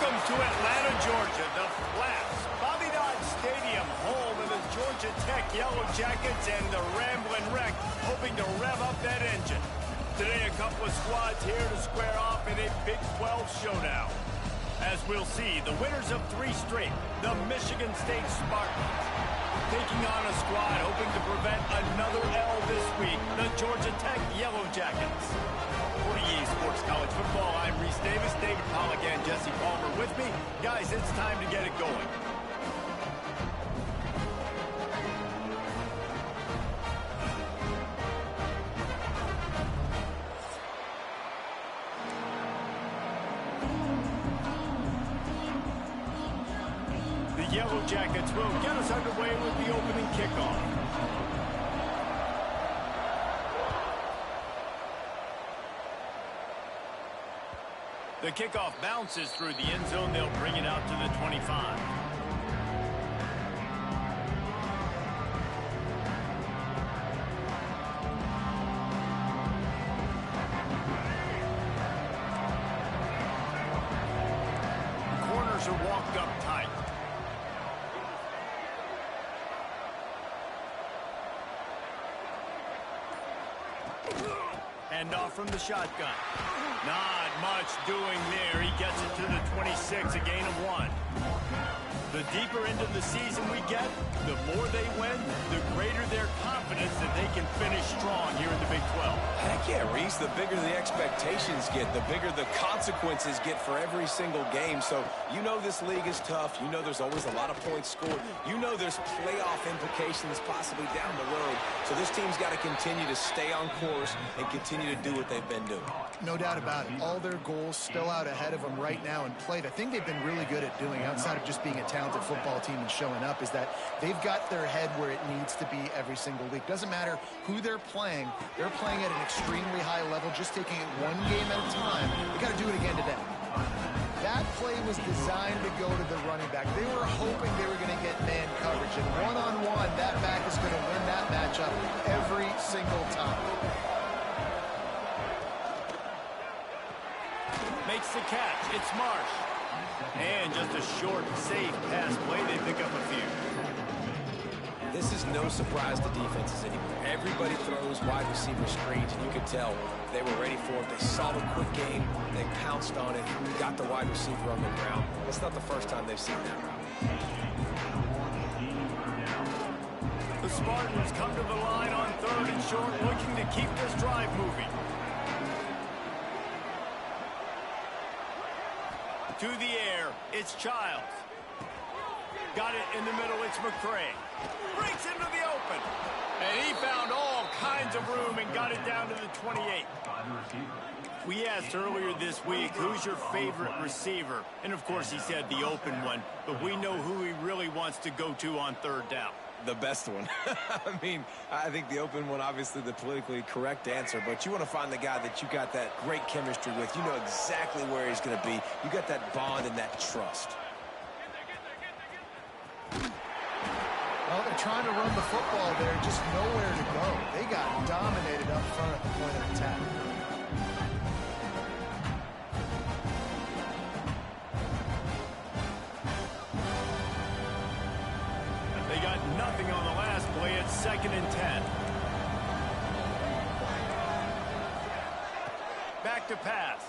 Welcome to Atlanta, Georgia, the Flats. Bobby Dodd Stadium, home of the Georgia Tech Yellow Jackets and the Ramblin' Wreck, hoping to rev up that engine. Today, a couple of squads here to square off in a Big 12 showdown. As we'll see, the winners of 3 straight, the Michigan State Spartans, taking on a squad hoping to prevent another L this week, the Georgia Tech Yellow Jackets. For EA Sports College Football, I'm Reese Davis, David Pollack, and Jesse Palmer with me. Guys, it's time to get it going. The Yellow Jackets will get us underway with the opening kickoff. The kickoff bounces through the end zone. They'll bring it out to the 25. Corners are walked up tight. Hand off from the shotgun. Not much doing there. He gets it to the 26, a gain of 1. The deeper into the season we get, the more they win, the greater their confidence that they can finish strong here in the Big 12. Heck yeah, Reese. The bigger the expectations get, the bigger the consequences get for every single game. So you know this league is tough. You know there's always a lot of points scored. You know there's playoff implications possibly down the road. So this team's got to continue to stay on course and continue to do what they've been doing. No doubt about it. All their goals still out ahead of them right now in play. The thing they've been really good at doing, outside of just being a talented football team and showing up, is that they've got their head where it needs to be every single week. Doesn't matter who they're playing at an extremely high level, just taking it one game at a time. They got to do it again today. That play was designed to go to the running back. They were hoping they were going to get man coverage, and one-on-one, that back is going to win that matchup every single time. Makes the catch. It's Marsh. And just a short, safe pass play. They pick up a few. This is no surprise to defenses anymore. Everybody throws wide receiver screens, and you could tell they were ready for it. They saw the quick game. They pounced on it, got the wide receiver on the ground. It's not the first time they've seen that route. The Spartans come to the line on 3rd and short, looking to keep this drive moving. To the air, it's Childs. Got it in the middle, it's McCray. Breaks into the open. And he found all kinds of room and got it down to the 28. We asked earlier this week, who's your favorite receiver? And of course he said the open one, but we know who he really wants to go to on 3rd down. The best one. I mean, I think the open one, obviously the politically correct answer, but you want to find the guy that you got that great chemistry with. You know exactly where he's going to be. You got that bond and that trust. Well, they're trying to run the football there, just nowhere to go. They got dominated up front at the point of attack. They got nothing on the last play. It's 2nd and 10. Back to pass.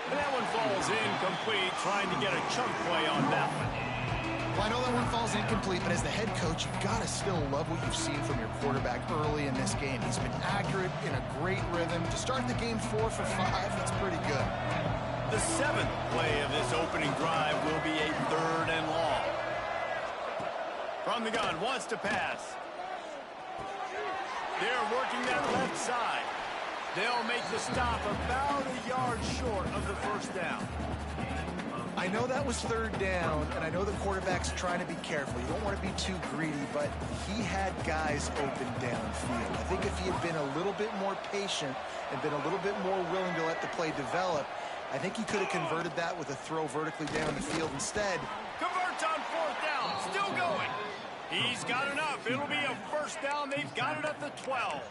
And that one falls incomplete, trying to get a chunk play on that one. Well, I know that one falls incomplete, but as the head coach, you've got to still love what you've seen from your quarterback early in this game. He's been accurate, in a great rhythm. To start the game 4 for 5, that's pretty good. The 7th play of this opening drive will be a 3rd and long. From the gun, wants to pass. They're working that left side. They'll make the stop about a yard short of the 1st down. I know that was 3rd down, and I know the quarterback's trying to be careful. You don't want to be too greedy, but he had guys open downfield. I think if he had been a little bit more patient and been a little bit more willing to let the play develop, I think he could have converted that with a throw vertically down the field instead. Converts on 4th down, still going. He's got enough. It'll be a 1st down. They've got it at the 12.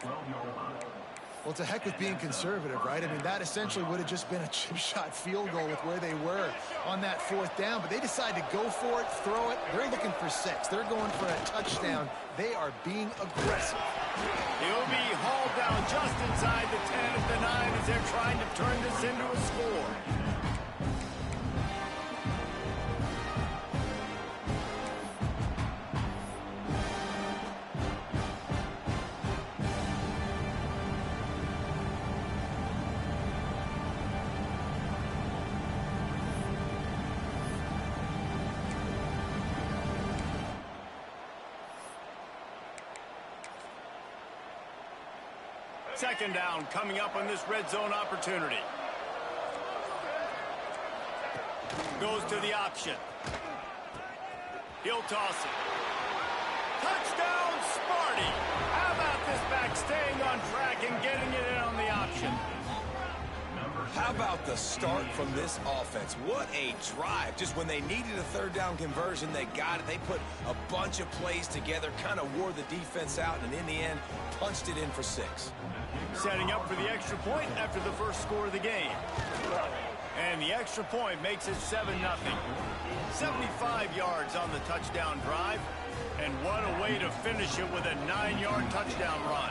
Well, to heck with being conservative, right? I mean, that essentially would have just been a chip shot field goal with where they were on that 4th down. But they decide to go for it, throw it. They're looking for 6. They're going for a touchdown. They are being aggressive. He'll be hauled down just inside the 10 at the 9 as they're trying to turn this into a score. Second down coming up on this red zone opportunity. Goes to the option. He'll toss it. Touchdown, Sparty. How about this back staying on track and getting it in on the option? How about the start from this offense? What a drive. Just when they needed a 3rd down conversion, they got it. They put a bunch of plays together, kind of wore the defense out, and in the end, punched it in for 6. Setting up for the extra point after the first score of the game. And the extra point makes it 7-0. 75 yards on the touchdown drive. And what a way to finish it with a 9-yard touchdown run.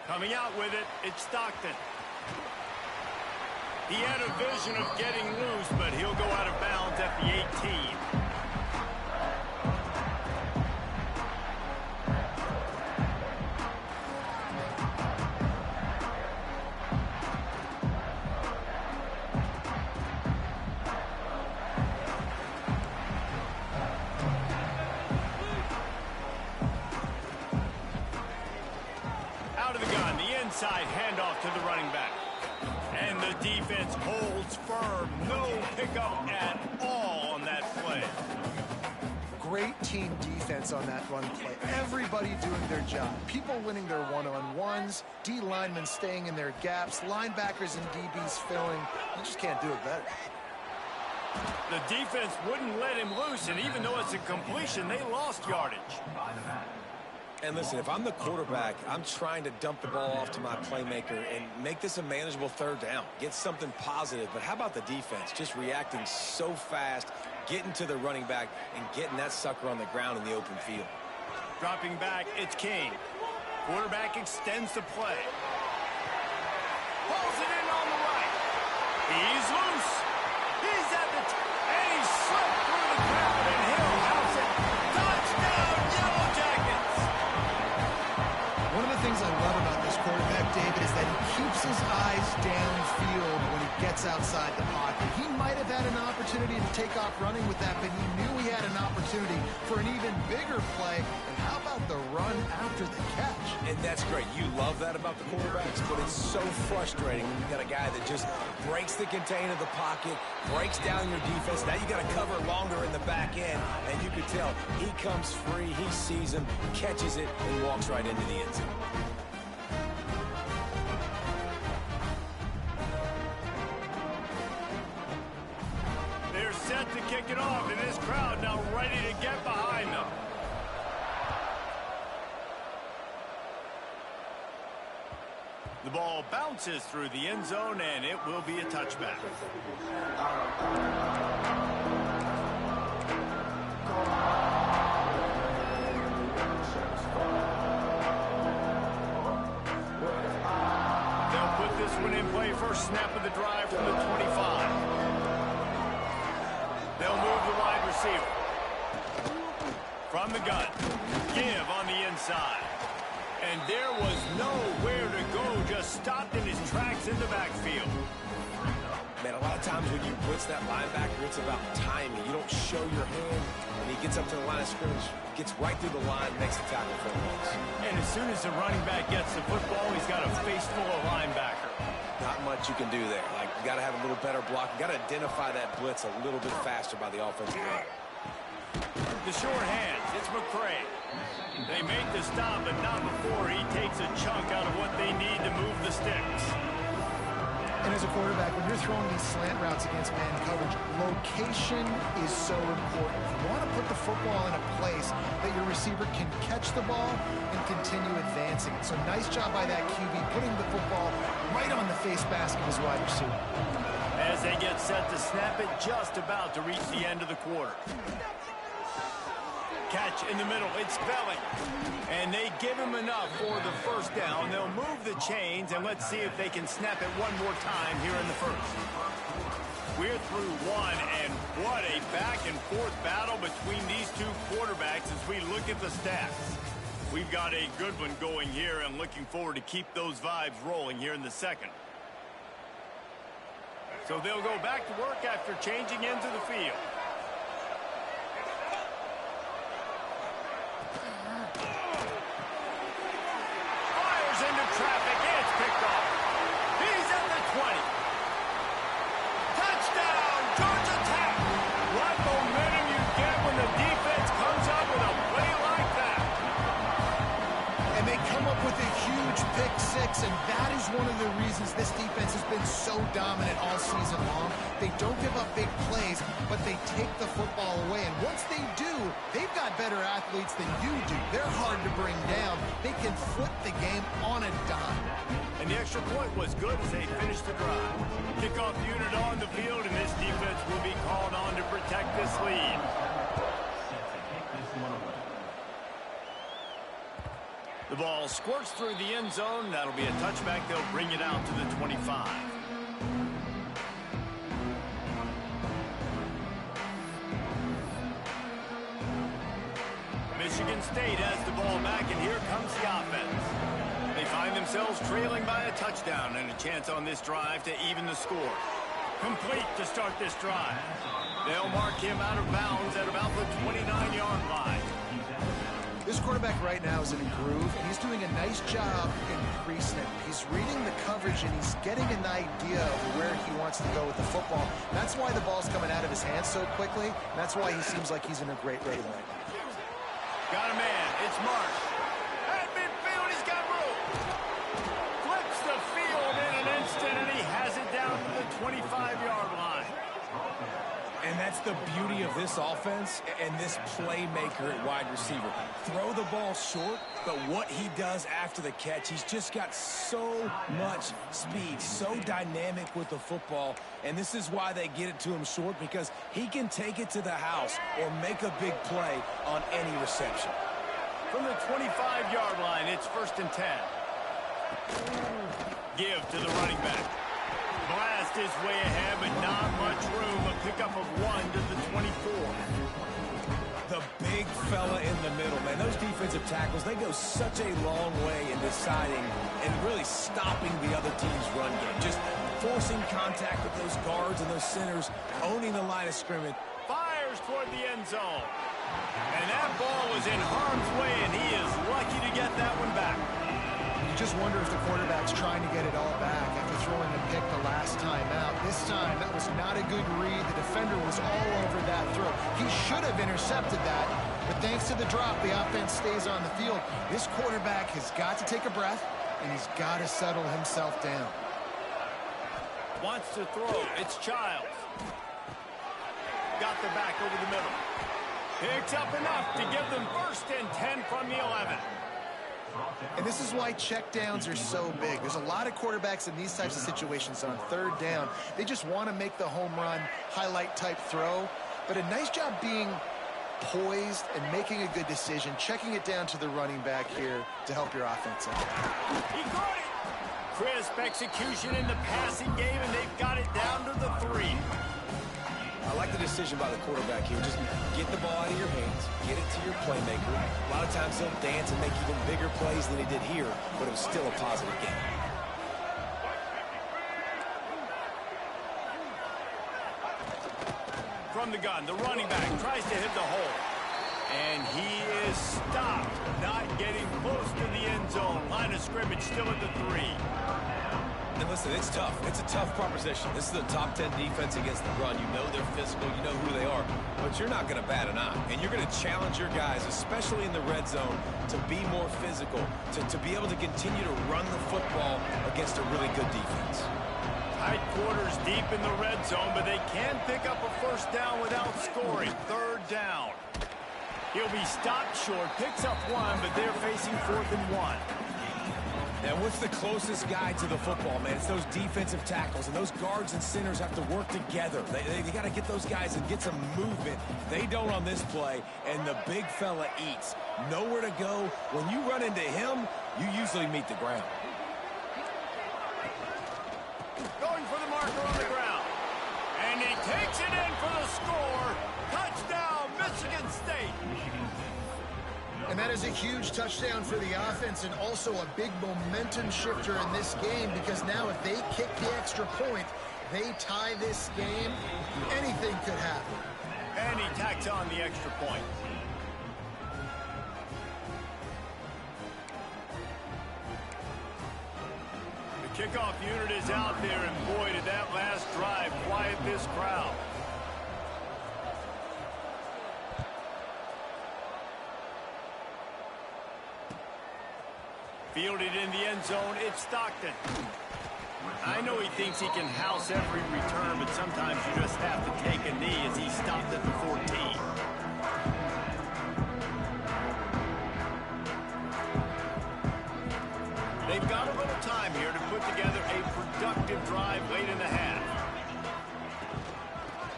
Coming out with it, it's Stockton. He had a vision of getting loose, but he'll go out of bounds at the 18. Out of the gun, the inside handoff to the running back. And the defense holds firm. No pickup at all on that play. Great team defense on that run play. Everybody doing their job. People winning their one-on-ones. D linemen staying in their gaps. Linebackers and DBs filling. You just can't do it better. The defense wouldn't let him loose, and even though it's a completion, they lost yardage. And listen, if I'm the quarterback, I'm trying to dump the ball off to my playmaker and make this a manageable 3rd down. Get something positive. But how about the defense? Just reacting so fast, getting to the running back, and getting that sucker on the ground in the open field. Dropping back, it's King. Quarterback extends the play. Pulls it in on the right. He's loose. He's at the and he slipped through the crowd, and he'll house it. Touchdown, Yellow Jackets! One of the things I love about this quarterback, David, is that he keeps his eyes downfield when he gets outside the pocket. He might have had an opportunity to take off running with that, but he knew he had an opportunity for an even bigger play. And how about the run after the catch? And that's great. You love that about the quarterbacks, but it's so frustrating when you got a guy that just breaks the contain of the pocket, breaks down your defense. Now you got to cover longer in the back end, and you can tell he comes free, he sees him, catches it, and walks right into the end zone. They're set to kick it off, and this crowd now ready to get behind them. The ball bounces through the end zone, and it will be a touchback. They'll put this one in play first snap of the drive from the 25. They'll move the wide receiver. From the gun. Give on the inside. And there was nowhere to go, just stopped in his tracks in the backfield. Man, a lot of times when you blitz that linebacker, it's about timing. You don't show your hand. When he gets up to the line of scrimmage, gets right through the line, makes the tackle for a loss. And as soon as the running back gets the football, he's got a face full of linebacker. Not much you can do there. Like, you got to have a little better block. You got to identify that blitz a little bit faster by the offensive line. The short hands, it's McCray. They make the stop, but not before he takes a chunk out of what they need to move the sticks. And as a quarterback, when you're throwing these slant routes against man coverage, location is so important. You want to put the football in a place that your receiver can catch the ball and continue advancing it. So nice job by that QB, putting the football right on the face mask of his wide receiver. As they get set to snap it, just about to reach the end of the quarter. Catch in the middle, it's Belling. And they give him enough for the first down. They'll move the chains, and let's see if they can snap it one more time here in the first. We're through one, and what a back-and-forth battle between these two quarterbacks as we look at the stats. We've got a good one going here, and looking forward to keep those vibes rolling here in the second. So they'll go back to work after changing into the field. Into traffic, it's picked off. He's at the 20. Touchdown, Georgia Tech. What momentum you get when the defense comes up with a play like that. And they come up with a huge pick six, and that is one of the reasons this defense has been so dominant all season long. They don't give up big plays, but they take the football away. And once they do, they've got better athletes than you do. They're hard to bring down. They can flip the game on a dime. And the extra point was good as they finished the drive. Kickoff unit on the field, and this defense will be called on to protect this lead. The ball squirts through the end zone. That'll be a touchback. They'll bring it out to the 25. Michigan State has the ball back, and here comes the offense. They find themselves trailing by a touchdown and a chance on this drive to even the score. Complete to start this drive. They'll mark him out of bounds at about the 29-yard line. This quarterback right now is in a groove, and he's doing a nice job in pre-snap. He's reading the coverage, and he's getting an idea of where he wants to go with the football. That's why the ball's coming out of his hands so quickly, and that's why he seems like he's in a great rhythm right now. Got a man. It's Marsh. At midfield, he's got room. Flips the field in an instant, and he has it down to the 25-yard line. And that's the beauty of this offense and this playmaker at wide receiver. Throw the ball short, but what he does after the catch, he's just got so much speed, so dynamic with the football. And this is why they get it to him short, because he can take it to the house or make a big play on any reception. From the 25-yard line, it's 1st and 10. Give to the running back. Blast is way ahead, but not much room. A pickup of 1 to the 24. The big fella in the middle, man. Those defensive tackles, they go such a long way in deciding and really stopping the other team's run game. Just forcing contact with those guards and those centers, owning the line of scrimmage. Fires toward the end zone. And that ball was in harm's way, and he is lucky to get that one back. You just wonder if the quarterback's trying to get it all back after throwing a pick the last time out. This time, that was not a good read. The defender was all over that throw. He should have intercepted that, but thanks to the drop, the offense stays on the field. This quarterback has got to take a breath, and he's got to settle himself down. Wants to throw. It's Childs. Got the back over the middle. Picks up enough to give them 1st and 10 from the 11. And this is why checkdowns are so big. There's a lot of quarterbacks in these types of situations on 3rd down. They just want to make the home run, highlight-type throw. But a nice job being poised and making a good decision, checking it down to the running back here to help your offense out. He got it! Crisp execution in the passing game, and they've got it down to the 3. I like the decision by the quarterback here. Just get the ball out of your hands, get it to your playmaker. A lot of times he'll dance and make even bigger plays than he did here, but it was still a positive game. From the gun, the running back tries to hit the hole. And he is stopped, not getting close to the end zone. Line of scrimmage still at the 3. And listen, it's tough. It's a tough proposition. This is the top 10 defense against the run. You know they're physical. You know who they are. But you're not going to bat an eye. And you're going to challenge your guys, especially in the red zone, to be more physical, to be able to continue to run the football against a really good defense. Tight quarters deep in the red zone, but they can pick up a first down without scoring. Third down. He'll be stopped short, picks up one, but they're facing 4th and 1. And what's the closest guy to the football, man? It's those defensive tackles, and those guards and centers have to work together. They got to get those guys and get some movement. They don't on this play, and the big fella eats. Nowhere to go. When you run into him, you usually meet the ground. Going for the marker on the ground. And he takes it in for the score. Touchdown, Michigan State. And that is a huge touchdown for the offense and also a big momentum shifter in this game, because now if they kick the extra point, they tie this game, anything could happen. And he tacks on the extra point. The kickoff unit is out there, and boy, did that last drive quiet this crowd. Fielded in the end zone, it's Stockton. I know he thinks he can house every return, but sometimes you just have to take a knee as he stopped at the 14. They've got a little time here to put together a productive drive late in the half.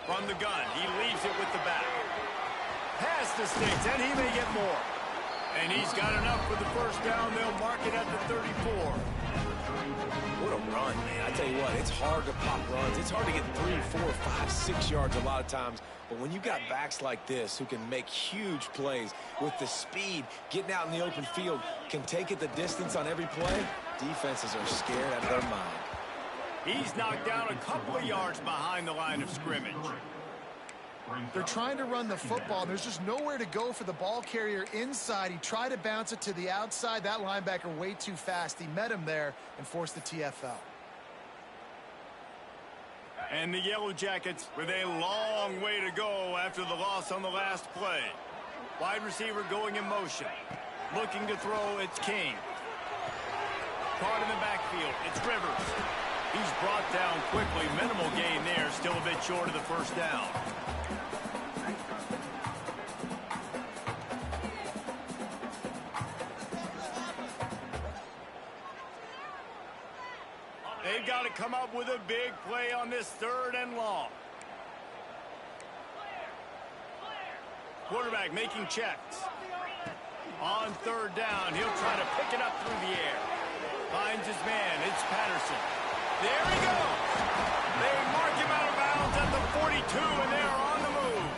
From the gun, he leaves it with the back. Past the sticks, and he may get more. And he's got enough for the first down. They'll mark it at the 34. What a run, man. I tell you what, it's hard to pop runs. It's hard to get 3, 4, 5, 6 yards a lot of times. But when you got backs like this who can make huge plays with the speed, getting out in the open field, can take it the distance on every play, defenses are scared out of their mind. He's knocked down a couple of yards behind the line of scrimmage. They're trying to run the football. There's just nowhere to go for the ball carrier inside. He tried to bounce it to the outside. That linebacker way too fast. He met him there and forced the TFL. And the Yellow Jackets with a long way to go after the loss on the last play. Wide receiver going in motion. Looking to throw, it's King. Caught in the backfield, it's Rivers. He's brought down quickly. Minimal gain there, still a bit short of the first down. They've got to come up with a big play on this 3rd and long. Quarterback making checks. On 3rd down, he'll try to pick it up through the air. Finds his man, it's Patterson. There he goes. They mark him out of bounds at the 42, and they're on the move.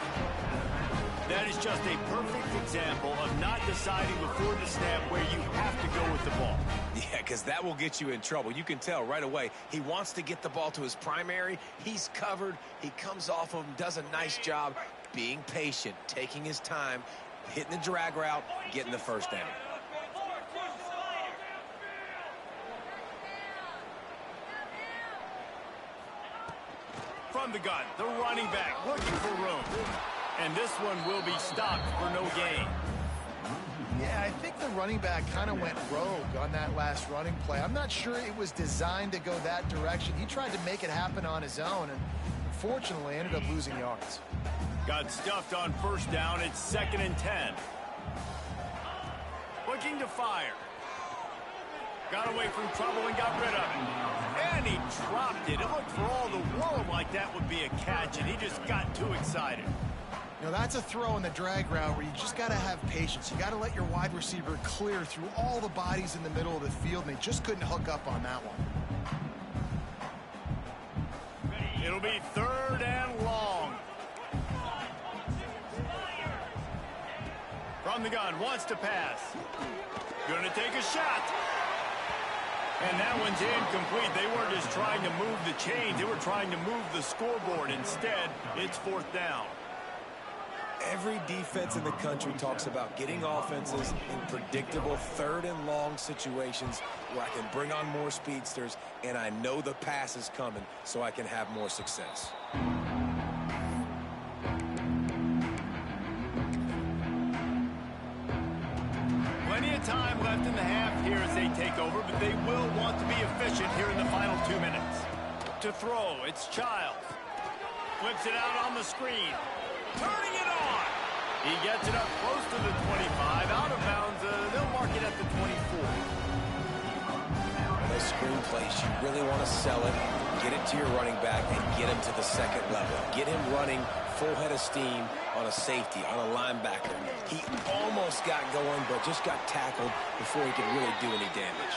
That is just a perfect example of not deciding before the snap where you have to go with the ball. Yeah, because that will get you in trouble. You can tell right away he wants to get the ball to his primary. He's covered. He comes off of him, does a nice job being patient, taking his time, hitting the drag route, getting the first down. From the gun, the running back looking for room. And this one will be stopped for no gain. Yeah, I think the running back kind of went rogue on that last running play. I'm not sure it was designed to go that direction. He tried to make it happen on his own, and unfortunately ended up losing yards. Got stuffed on first down. It's 2nd and 10. Looking to fire. Got away from trouble and got rid of it. And he dropped it. It looked for all the world like that would be a catch, and he just got too excited. You know, that's a throw in the drag route where you just got to have patience. You got to let your wide receiver clear through all the bodies in the middle of the field, and they just couldn't hook up on that one. It'll be 3rd and long. From the gun, wants to pass. Gonna take a shot. And that one's incomplete. They weren't just trying to move the chains. They were trying to move the scoreboard. Instead, it's 4th down. Every defense in the country talks about getting offenses in predictable 3rd and long situations where I can bring on more speedsters and I know the pass is coming so I can have more success. Plenty of time left in the half here as they take over, but they will want to be efficient here in the final 2 minutes. To throw, it's Childs. Flips it out on the screen. Turning it on. He gets it up close to the 25. Out of bounds. They'll mark it at the 24. Those screen plays, you really want to sell it, get it to your running back, and get him to the second level. Get him running full head of steam on a safety, on a linebacker. He almost got going, but just got tackled before he could really do any damage.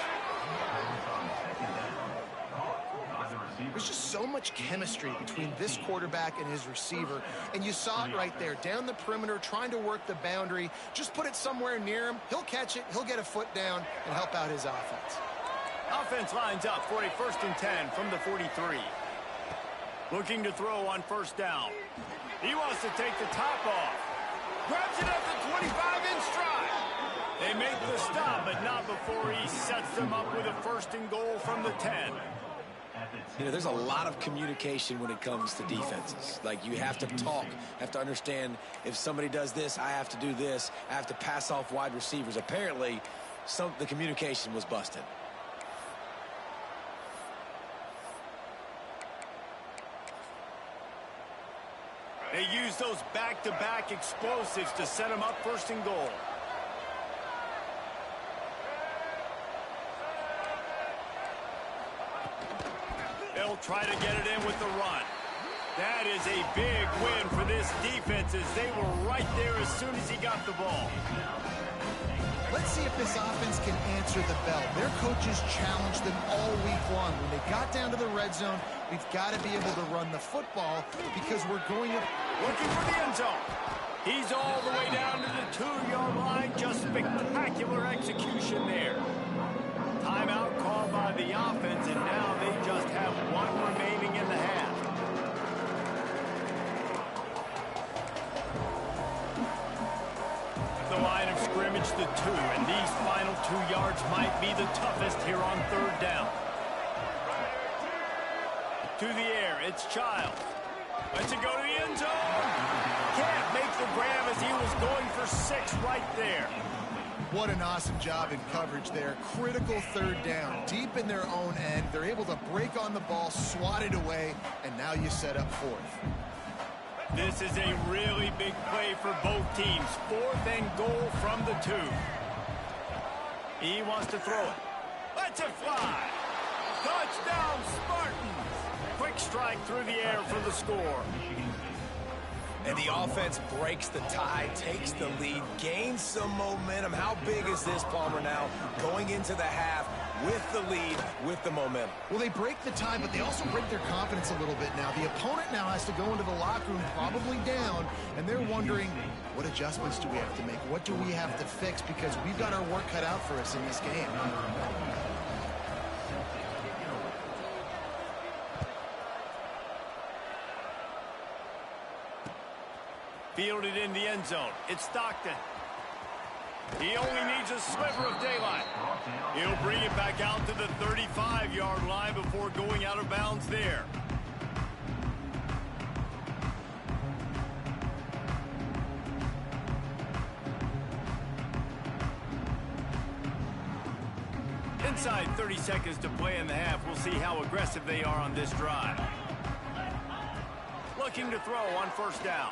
There's just so much chemistry between this quarterback and his receiver, and you saw it right there, down the perimeter, trying to work the boundary. Just put it somewhere near him. He'll catch it, he'll get a foot down, and help out his offense. Offense lines up for a 1st and 10 from the 43. Looking to throw on 1st down. He wants to take the top off. Grabs it at the 25 in stride. They make the stop, but not before he sets them up with a 1st and goal from the 10. You know, there's a lot of communication when it comes to defenses. Like, you have to talk, have to understand if somebody does this, I have to do this. I have to pass off wide receivers. Apparently, the communication was busted. They use those back-to-back explosives to set them up 1st and goal. They'll try to get it in with the run. That is a big win for this defense as they were right there as soon as he got the ball. Let's see if this offense can answer the bell. Their coaches challenged them all week long. When they got down to the red zone, we've got to be able to run the football because we're going to... Looking for the end zone. He's all the way down to the 2-yard line. Just spectacular execution there. Timeout called by the offense, and now they just have one remaining in the half. The line of scrimmage, the 2, and these final 2 yards might be the toughest here on 3rd down. To the air, it's Childs. Lets it go to the end zone. Can't make the grab as he was going for 6 right there. What an awesome job in coverage there. Critical 3rd down. Deep in their own end. They're able to break on the ball, swat it away, and now you set up 4th. This is a really big play for both teams. 4th and goal from the 2. He wants to throw it. Lets it fly. Touchdown, Spartans. Quick strike through the air for the score. And the offense breaks the tie, takes the lead, gains some momentum. How big is this, Palmer, now going into the half with the lead, with the momentum? Well, they break the tie, but they also break their confidence a little bit now. The opponent now has to go into the locker room probably down, and they're wondering, what adjustments do we have to make? What do we have to fix? Because we've got our work cut out for us in this game. Fielded in the end zone. It's Stockton. He only needs a sliver of daylight. He'll bring it back out to the 35-yard line before going out of bounds there. Inside 30 seconds to play in the half. We'll see how aggressive they are on this drive. Looking to throw on 1st down.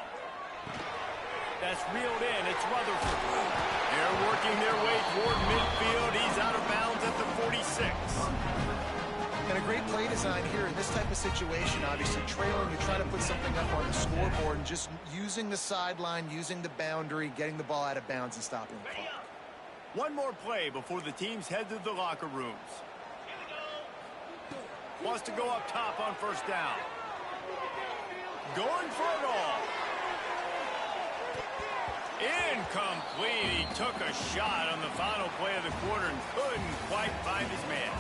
That's reeled in. It's Rutherford. They're working their way toward midfield. He's out of bounds at the 46. And a great play design here in this type of situation. Obviously, trailing, you try to put something up on the scoreboard and just using the sideline, using the boundary, getting the ball out of bounds and stopping the clock. One more play before the teams head to the locker rooms. Wants to go up top on 1st down. Going for it all. Incomplete. He took a shot on the final play of the quarter and couldn't quite find his man.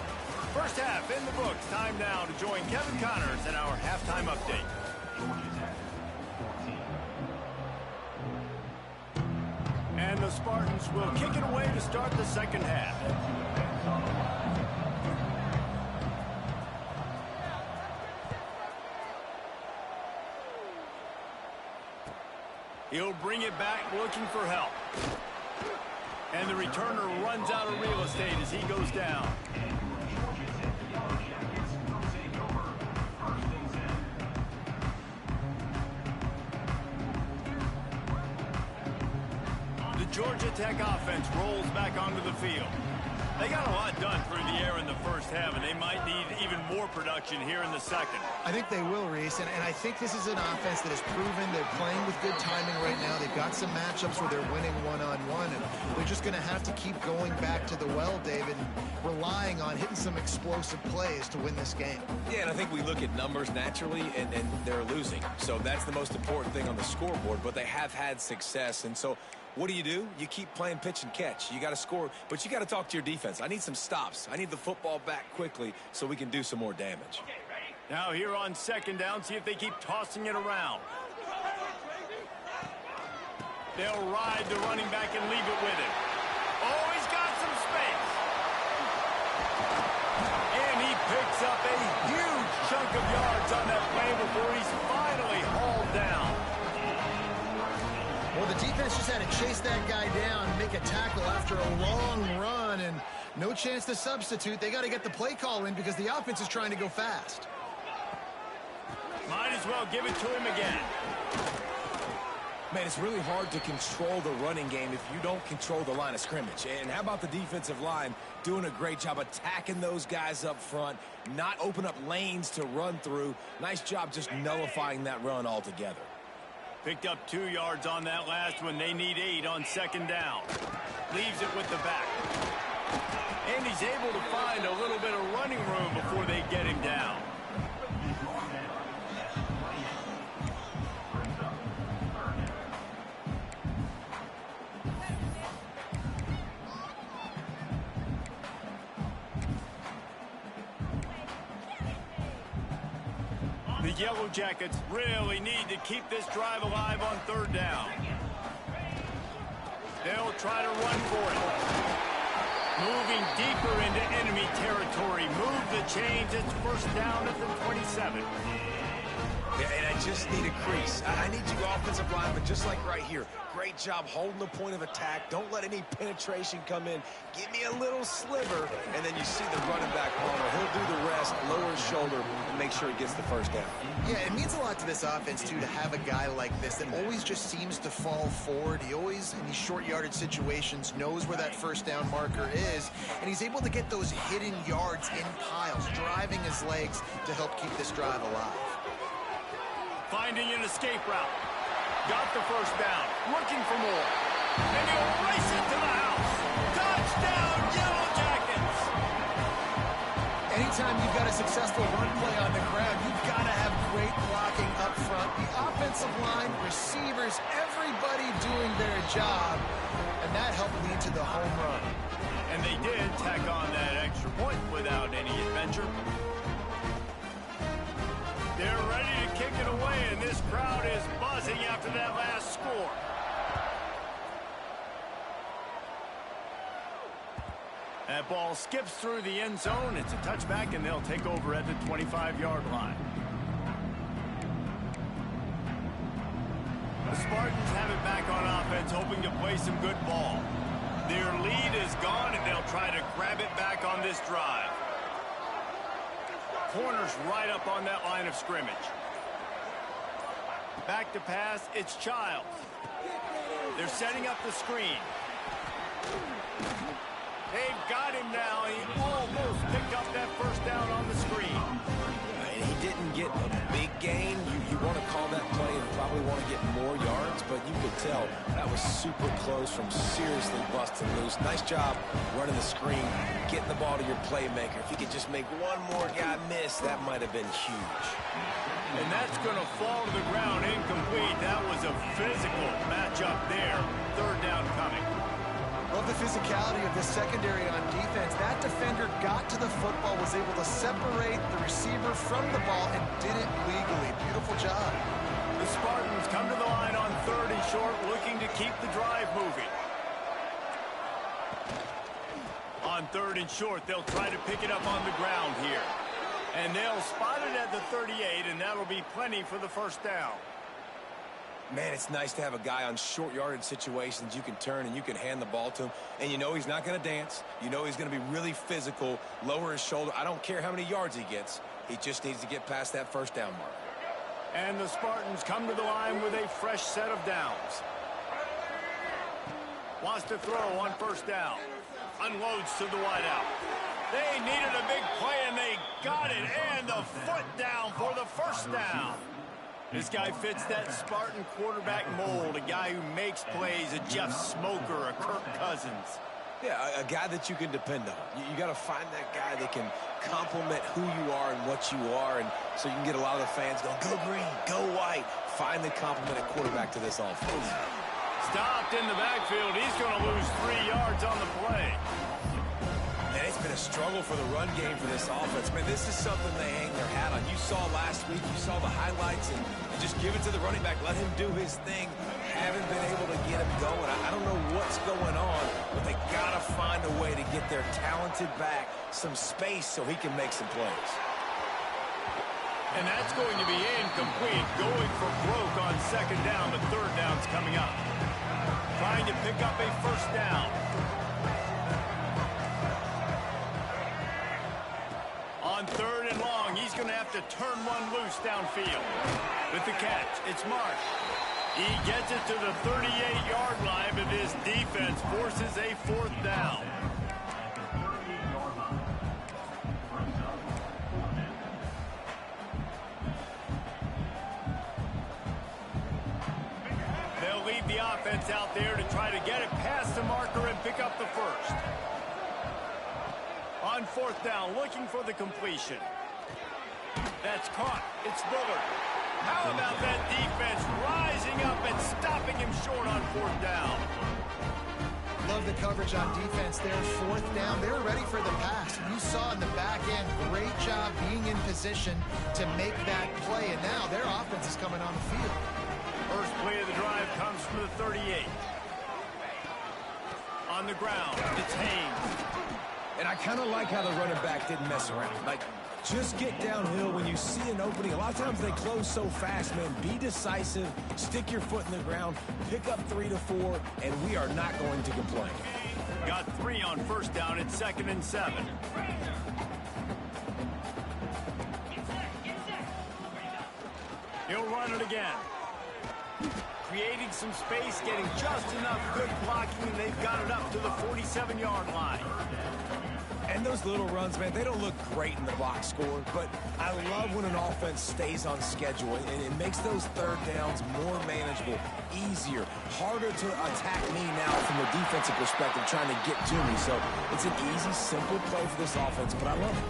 1st half in the books. Time now to join Kevin Connors in our halftime update. And the Spartans will kick it away to start the 2nd half. He'll bring it back looking for help. And the returner runs out of real estate as he goes down. Georgia Tech offense rolls back onto the field. They got a lot done through the air in the first half, and they might need even more production here in the second. I think they will, Reese, and I think this is an offense that has proven they're playing with good timing right now. They've got some matchups where they're winning one-on-one, and they're just going to have to keep going back to the well, David, and relying on hitting some explosive plays to win this game. Yeah, and I think we look at numbers naturally, and they're losing. So that's the most important thing on the scoreboard, but they have had success, and so what do? You keep playing pitch and catch. You got to score, but you got to talk to your defense. I need some stops. I need the football back quickly so we can do some more damage. Now here on second down, see if they keep tossing it around. They'll ride the running back and leave it with him. Oh, he's got some space. And he picks up a huge chunk of yards on that play before he's finally hauled down. Well, the defense just had to chase that guy down and make a tackle after a long run, and no chance to substitute. They got to get the play call in because the offense is trying to go fast. Might as well give it to him again. Man, it's really hard to control the running game if you don't control the line of scrimmage. And how about the defensive line doing a great job attacking those guys up front, not open up lanes to run through. Nice job just nullifying that run altogether. Picked up 2 yards on that last one. They need 8 on second down. Leaves it with the back. And he's able to find a little bit of running room before they get him down. The Yellow Jackets really need to keep this drive alive on third down. They'll try to run for it. Moving deeper into enemy territory. Move the chains. It's first down at the 27. Yeah, and I just need a crease. I need you offensive linemen, just like right here. Great job holding the point of attack. Don't let any penetration come in. Give me a little sliver, and then you see the running back, Palmer. He'll do the rest, lower his shoulder, and make sure he gets the first down. Yeah, it means a lot to this offense, too, to have a guy like this that always just seems to fall forward. He always, in these short yardage situations, knows where that first down marker is, and he's able to get those hidden yards in piles, driving his legs to help keep this drive alive. Finding an escape route. Got the first down. Looking for more. And he'll race it to the house. Touchdown, Yellow Jackets! Anytime you've got a successful run play on the ground, you've got to have great blocking up front. The offensive line, receivers, everybody doing their job. And that helped lead to the home run. And they did tack on that extra point without any adventure. They're ready to kick it away, and this crowd is buzzing after that last score. That ball skips through the end zone. It's a touchback, and they'll take over at the 25-yard line. The Spartans have it back on offense, hoping to play some good ball. Their lead is gone, and they'll try to grab it back on this drive. Corners right up on that line of scrimmage. Back to pass, it's Childs. They're setting up the screen. They've got him now. He almost picked up that first down on the screen. And he didn't get a big gain. You want to call that play and probably want to get more yards, but you could tell that was super close from seriously busting loose. Nice job running the screen, getting the ball to your playmaker. If you could just make one more guy miss, that might have been huge. And that's going to fall to the ground incomplete. That was a physical matchup there. Third down coming. Love the physicality of this secondary on defense. That defender got to the football, was able to separate the receiver from the ball, and did it legally. Beautiful job. The Spartans come to the line on third and short, looking to keep the drive moving. On third and short, they'll try to pick it up on the ground here. And they'll spot it at the 38, and that'll be plenty for the first down. Man, it's nice to have a guy on short yardage situations you can turn and you can hand the ball to him. And you know he's not going to dance. You know he's going to be really physical, lower his shoulder. I don't care how many yards he gets. He just needs to get past that first down mark. And the Spartans come to the line with a fresh set of downs. Wants to throw on first down. Unloads to the wideout. They needed a big play, and they got it. And the foot down for the first down. This guy fits that Spartan quarterback mold, a guy who makes plays, a Jeff Smoker, a Kirk Cousins. Yeah, a guy that you can depend on. You got to find that guy that can complement who you are and what you are, and so you can get a lot of the fans going, go green, go white. Find the complement at quarterback to this offense. Stopped in the backfield. He's going to lose 3 yards on the play. Man, it's been a struggle for the run game for this offense. Man, this is something they hang their hat on. You saw last week, you saw the highlights, and just give it to the running back. Let him do his thing. Haven't been able to get him going. I don't know what's going on, but they got to find a way to get their talented back some space so he can make some plays. And that's going to be incomplete. Going for broke on second down. The third down's coming up. Trying to pick up a first down. On third and long, he's going to have to turn one loose downfield. With the catch, it's Mark. He gets it to the 38-yard line, but his defense forces a fourth down. They'll leave the offense out there to try to get it past the marker and pick up the first. On fourth down, looking for the completion. That's caught. It's Bullard. How about that defense rising up and stopping him short on fourth down? Love the coverage on defense there. Fourth down, they were ready for the pass. You saw in the back end, great job being in position to make that play. And now their offense is coming on the field. First play of the drive comes from the 38. On the ground, it's Haynes. And I kind of like how the running back didn't mess around. Like, just get downhill when you see an opening. A lot of times they close so fast, man. Be decisive, stick your foot in the ground, pick up 3 to 4, and we are not going to complain. Got 3 on first down. It's 2nd and 7. He'll run it again. Creating some space, getting just enough good blocking, and they've got it up to the 47-yard line. And those little runs, man, they don't look great in the box score, but I love when an offense stays on schedule, and it makes those third downs more manageable, easier, harder to attack me now from a defensive perspective trying to get to me. So it's an easy, simple play for this offense, but I love it.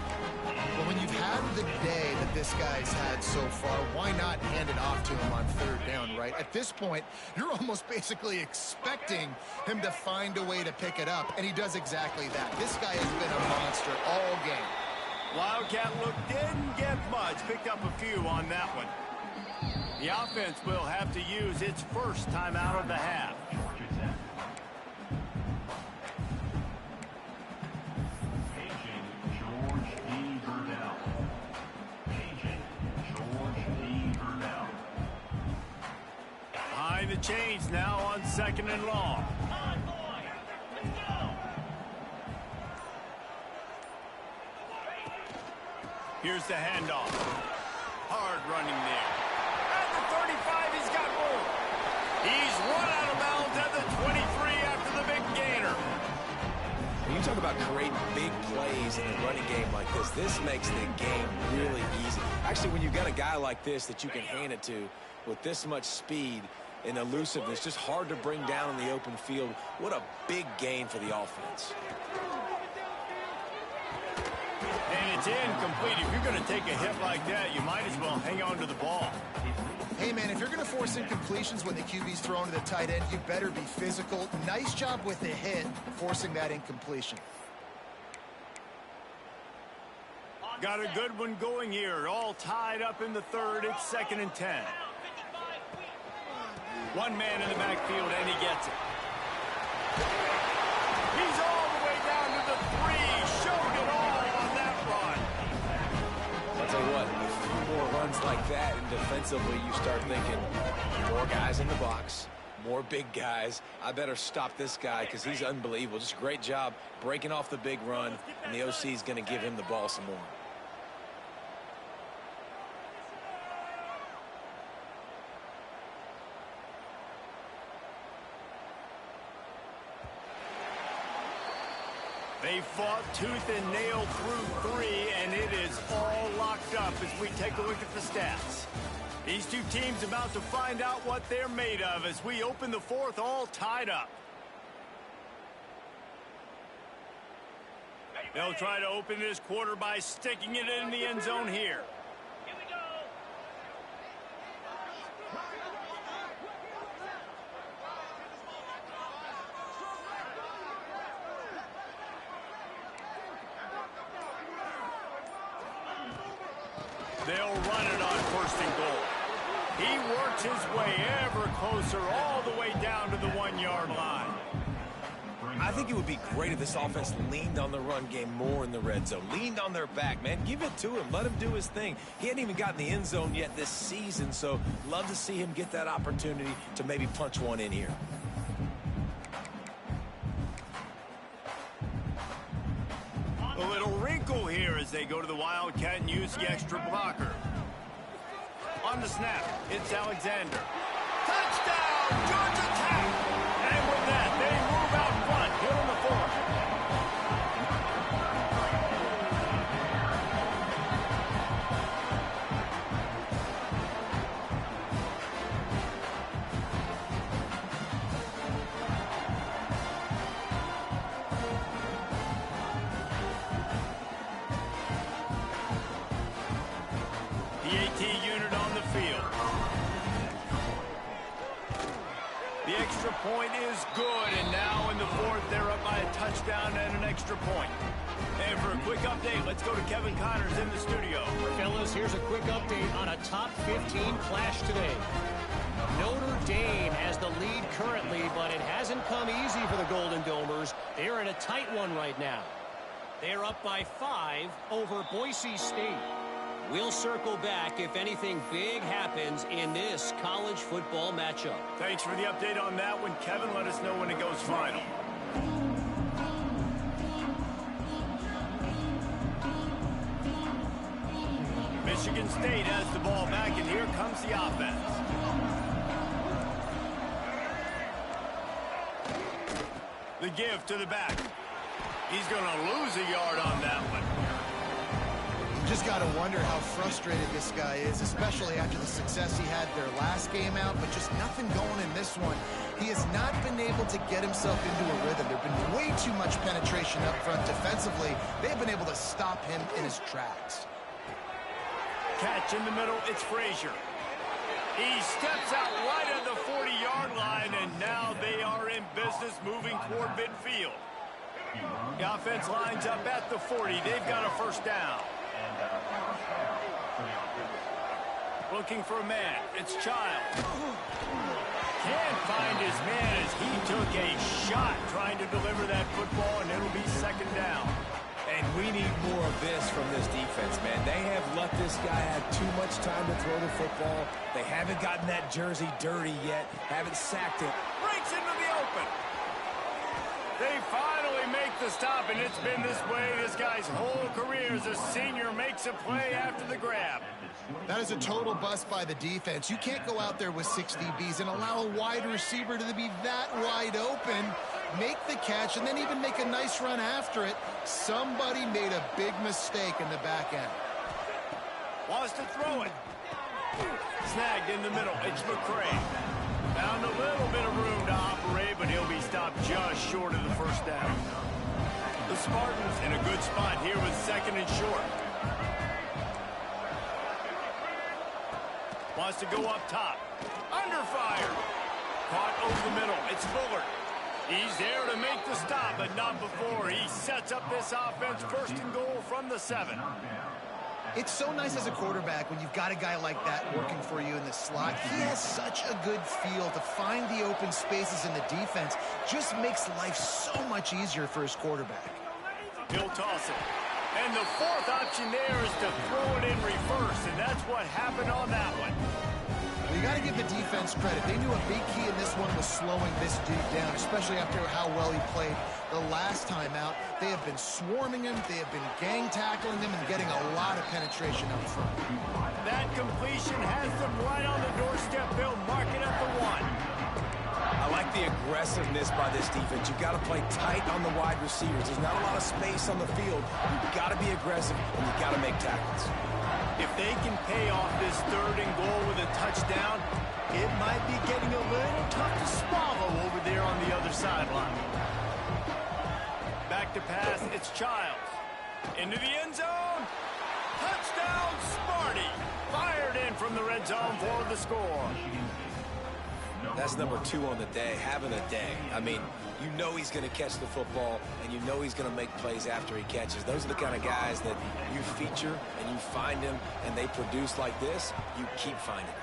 Well, when you've had the day that this guy's had so far, why not hand it off to him on third down, right? At this point, you're almost basically expecting him to find a way to pick it up, and he does exactly that. This guy has been a monster all game. Wildcat look didn't get much. Picked up a few on that one. The offense will have to use its first timeout of the half. The change now on 2nd and long. Here's the handoff. Hard running there. At the 35, he's got room. He's run out of bounds at the 23 after the big gainer. When you talk about creating big plays in a running game like this makes the game really easy. Actually, when you've got a guy like this that you can hand it to with this much speed and elusiveness, just hard to bring down in the open field. What a big gain for the offense. And it's incomplete. If you're going to take a hit like that, you might as well hang on to the ball. Hey, man, if you're going to force incompletions when the QB's thrown to the tight end, you better be physical. Nice job with the hit, forcing that incompletion. Got a good one going here. All tied up in the third. It's 2nd and 10. One man in the backfield, and he gets it. He's all the way down to the 3. Showed it all on that run. I'll tell you what, a few more runs like that, and defensively you start thinking, more guys in the box, more big guys. I better stop this guy because he's unbelievable. Just a great job breaking off the big run, and the OC is going to give him the ball some more. They fought tooth and nail through 3, and it is all locked up as we take a look at the stats. These two teams about to find out what they're made of as we open the 4th all tied up. They'll try to open this quarter by sticking it in the end zone here. Here we go. They'll run it on 1st and goal. He works his way ever closer all the way down to the 1-yard line. I think it would be great if this offense leaned on the run game more in the red zone. Leaned on their back, man. Give it to him. Let him do his thing. He hadn't even gotten the end zone yet this season, so love to see him get that opportunity to maybe punch one in here. A little wrinkle here as they go to the Wildcat and use the extra blocker. On the snap, it's Alexander. Touchdown, Georgia Tech! And with that, they move out front here in the 4th. The AT unit on the field. The extra point is good, and now in the 4th, they're up by a touchdown and an extra point. And for a quick update, let's go to Kevin Connors in the studio. Fellas, here's a quick update on a top 15 clash today. Notre Dame has the lead currently, but it hasn't come easy for the Golden Domers. They're in a tight one right now. They're up by 5 over Boise State. We'll circle back if anything big happens in this college football matchup. Thanks for the update on that one, Kevin. Let us know when it goes final. Michigan State has the ball back, and here comes the offense. The give to the back. He's going to lose a yard on that one. Just got to wonder how frustrated this guy is, especially after the success he had their last game out, but just nothing going in this one. He has not been able to get himself into a rhythm. There's been way too much penetration up front defensively. They've been able to stop him in his tracks. Catch in the middle, it's Frazier. He steps out right at the 40-yard line, and now they are in business moving toward midfield. The offense lines up at the 40. They've got a first down. Looking for a man. It's Child. Can't find his man as he took a shot trying to deliver that football, and it'll be 2nd down. And we need more of this from this defense, man. They have let this guy have too much time to throw the football. They haven't gotten that jersey dirty yet. Haven't sacked it. Breaks into the open. They finally make the stop, and it's been this way this guy's whole career as a senior makes a play after the grab. That is a total bust by the defense. You can't go out there with 6 DBs and allow a wide receiver to be that wide open, make the catch, and then even make a nice run after it. Somebody made a big mistake in the back end. Wants to throw it. Snagged in the middle. It's McCray. Found a little bit of room to operate, but he'll be stopped just short of the first down. The Spartans in a good spot here with 2nd and short. Wants to go up top. Under fire. Caught over the middle. It's Fuller. He's there to make the stop, but not before. He sets up this offense 1st and goal from the 7. It's so nice as a quarterback when you've got a guy like that working for you in the slot. He has such a good feel to find the open spaces in the defense. Just makes life so much easier for his quarterback. He'll toss it. And the 4th option there is to throw it in reverse, and that's what happened on that one. Well, you got to give the defense credit. They knew a big key in this one was slowing this dude down, especially after how well he played the last time out. They have been swarming him, they have been gang tackling him, and getting a lot of penetration up front. That completion has them right on the doorstep. They'll mark it at the 1. I like the aggressiveness by this defense. You've got to play tight on the wide receivers. There's not a lot of space on the field. You've got to be aggressive, and you've got to make tackles. If they can pay off this 3rd and goal with a touchdown, it might be getting a little tough to swallow over there on the other sideline. Back to pass, it's Childs. Into the end zone. Touchdown, Smarty. Fired in from the red zone for the score. That's number 2 on the day, having a day. I mean, you know he's going to catch the football, and you know he's going to make plays after he catches. Those are the kind of guys that you feature, and you find them, and they produce like this. You keep finding them.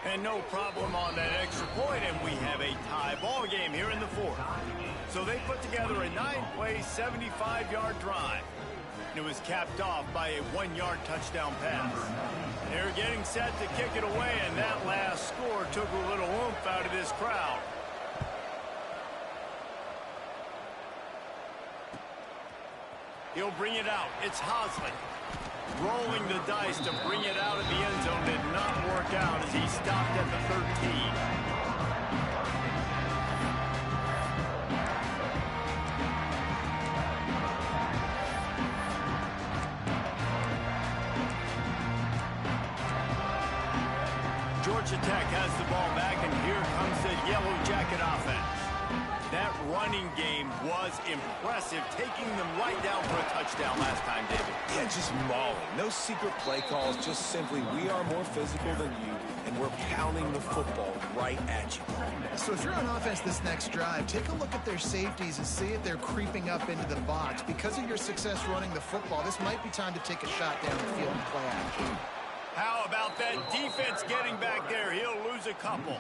And no problem on that extra point, and we have a tie ball game here in the 4th. So they put together a 9-play, 75-yard drive. It was capped off by a 1-yard touchdown pass. They're getting set to kick it away, and that last score took a little oomph out of this crowd. He'll bring it out. It's Hosley. Rolling the dice to bring it out of the end zone did not work out as he stopped at the 13. Georgia Tech has the ball back, and here comes the Yellow Jacket offense. That running game was impressive, taking them right down for a touchdown last time, David. Yeah, just mauling. No secret play calls, just simply we are more physical than you, and we're pounding the football right at you. So if you're on offense this next drive, take a look at their safeties and see if they're creeping up into the box. Because of your success running the football, this might be time to take a shot down the field and play action. How about that defense getting back there? He'll lose a couple.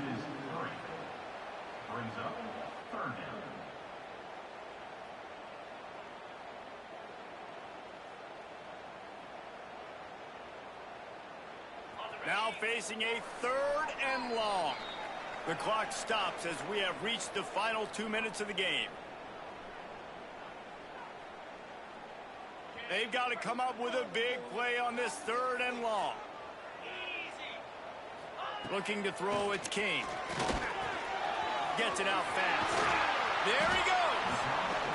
Now facing a 3rd and long. The clock stops as we have reached the final 2 minutes of the game. They've got to come up with a big play on this 3rd and long. Looking to throw, it's King. Gets it out fast. There he goes.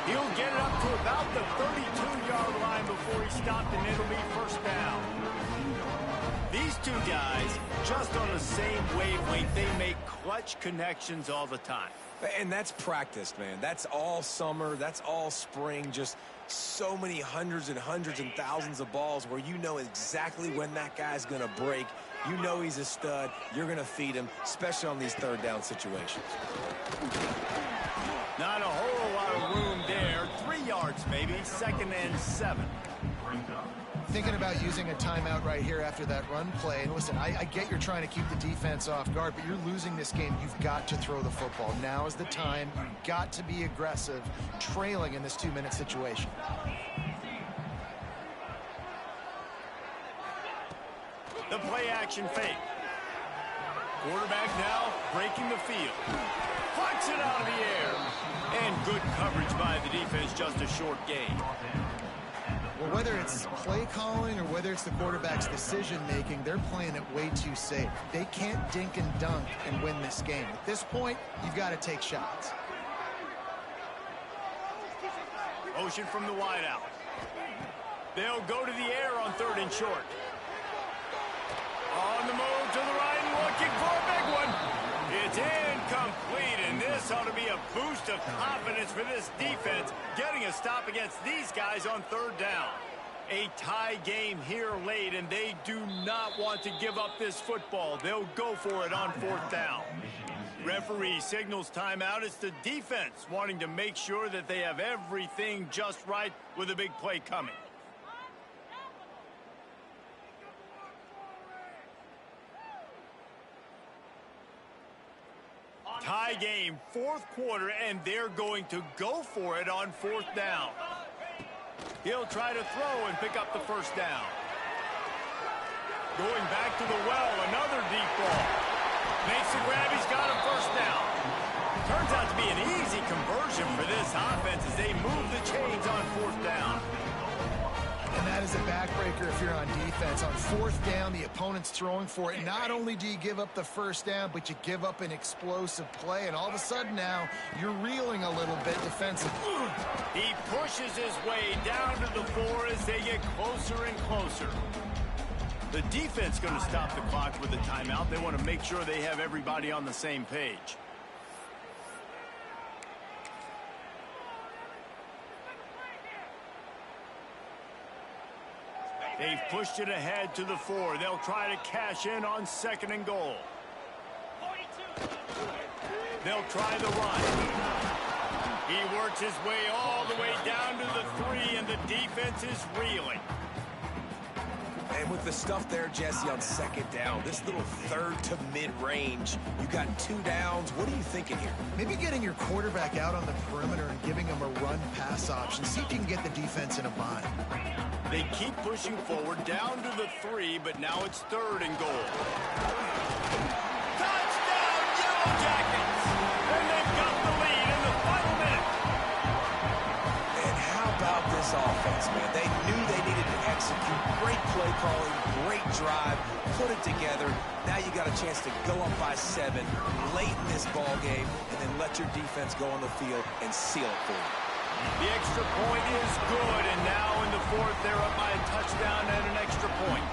He'll get it up to about the 32-yard line before he stopped, and it'll be 1st down. These two guys, just on the same wavelength, they make clutch connections all the time. And that's practice, man. That's all summer. That's all spring. Just so many hundreds and thousands of balls where you know exactly when that guy's going to break. You know he's a stud. You're going to feed him, especially on these 3rd down situations. Not a whole lot of room there. 3 yards maybe. 2nd and 7. Thinking about using a timeout right here after that run play. And listen, I get you're trying to keep the defense off guard, but you're losing this game. You've got to throw the football. Now is the time. You've got to be aggressive, trailing in this 2-minute situation. The play action fake. Quarterback now breaking the field. Flicks it out of the air. And good coverage by the defense, just a short gain. Well, whether it's play calling or whether it's the quarterback's decision-making, they're playing it way too safe. They can't dink and dunk and win this game. At this point, you've got to take shots. Motion from the wideout. They'll go to the air on 3rd and short. On the move to the right, looking for a big one. It's incomplete, and this ought to be a boost of confidence for this defense, getting a stop against these guys on 3rd down. A tie game here late, and they do not want to give up this football. They'll go for it on 4th down. Referee signals timeout. It's the defense wanting to make sure that they have everything just right with a big play coming. Tie game, 4th quarter, and they're going to go for it on 4th down. He'll try to throw and pick up the 1st down. Going back to the well, another deep ball. Makes the grab, he's got a 1st down. Turns out to be an easy conversion for this offense as they move the chains on 4th down. And that is a backbreaker if you're on defense. On fourth down, the opponent's throwing for it. Not only do you give up the first down, but you give up an explosive play. And all of a sudden now, you're reeling a little bit defensively. He pushes his way down to the 4 as they get closer and closer. The defense going to stop the clock with a timeout. They want to make sure they have everybody on the same page. They've pushed it ahead to the 4. They'll try to cash in on 2nd and goal. They'll try the run. He works his way all the way down to the 3, and the defense is reeling. And with the stuff there, Jesse, on 2nd down, this little 3rd to mid-range, you got 2 downs. What are you thinking here? Maybe getting your quarterback out on the perimeter and giving him a run-pass option. See if you can get the defense in a bind. They keep pushing forward down to the 3, but now it's 3rd and goal. Touchdown, Yellow Jackets! And they've got the lead in the final minute. And how about this offense, man? They knew they needed to execute. Great play calling, great drive, put it together. Now you got a chance to go up by 7 late in this ball game, and then let your defense go on the field and seal it for you. The extra point is good, and now in the 4th, they're up by a touchdown and an extra point.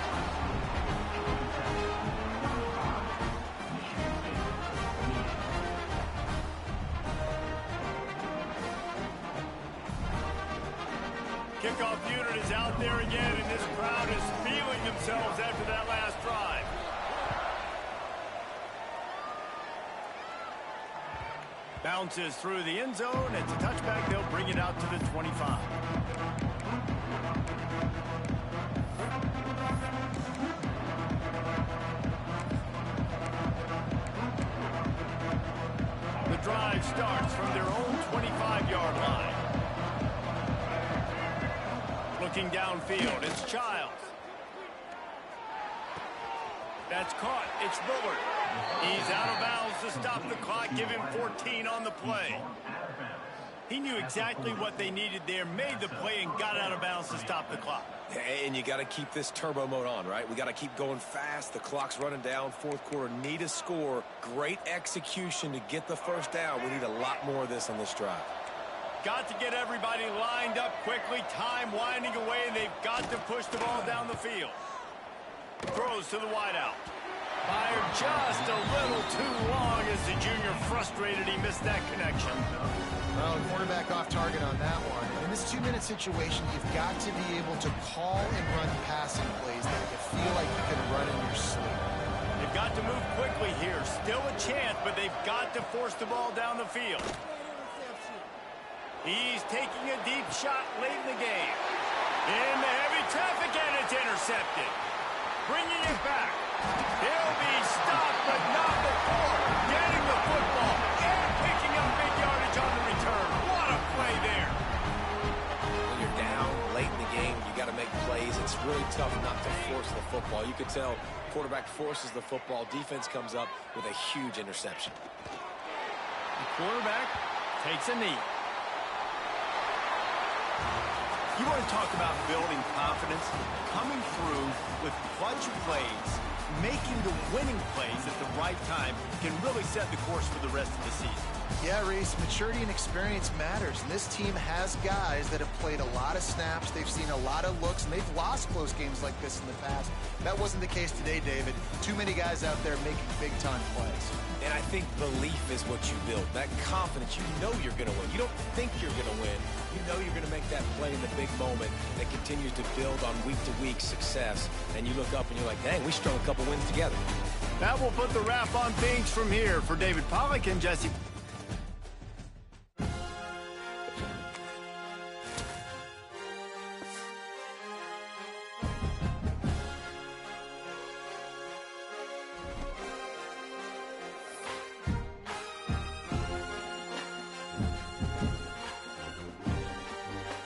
Kickoff unit is out there again, and this crowd is feeling themselves after that last drive. Bounces through the end zone. It's a touchback. They'll bring it out to the 25. The drive starts from their own 25-yard line. Looking downfield, it's Childs. That's caught. It's Bullard. He's out of bounds to stop the clock. Give him 14 on the play. He knew exactly what they needed there, made the play, and got out of bounds to stop the clock. And you got to keep this turbo mode on, right? We got to keep going fast. The clock's running down. 4th quarter, need a score. Great execution to get the first down. We need a lot more of this on this drive. Got to get everybody lined up quickly. Time winding away, and they've got to push the ball down the field. Throws to the wideout. Fired just a little too long as the junior frustrated. He missed that connection. Well, quarterback off target on that one. In this 2-minute situation, you've got to be able to call and run passing plays that you feel like you can run in your sleep. They've got to move quickly here. Still a chance, but they've got to force the ball down the field. He's taking a deep shot late in the game. In the heavy traffic, and it's intercepted. Bringing it back. He'll be stopped, but not before getting the football and picking up big yardage on the return. What a play there. When you're down late in the game, you got to make plays. It's really tough not to force the football. You could tell quarterback forces the football. Defense comes up with a huge interception. The quarterback takes a knee. You want to talk about building confidence? Coming through with clutch plays, making the winning plays at the right time can really set the course for the rest of the season. Yeah, Reese, maturity and experience matters, and this team has guys that have played a lot of snaps. They've seen a lot of looks, and they've lost close games like this in the past. That wasn't the case today, David. Too many guys out there making big-time plays. And I think belief is what you build. That confidence, you know you're going to win. You don't think you're going to win. You know you're going to make that play in the big moment that continues to build on week-to-week success. And you look up and you're like, dang, we strung a couple wins together. That will put the wrap on things from here. For David Pollack and Jesse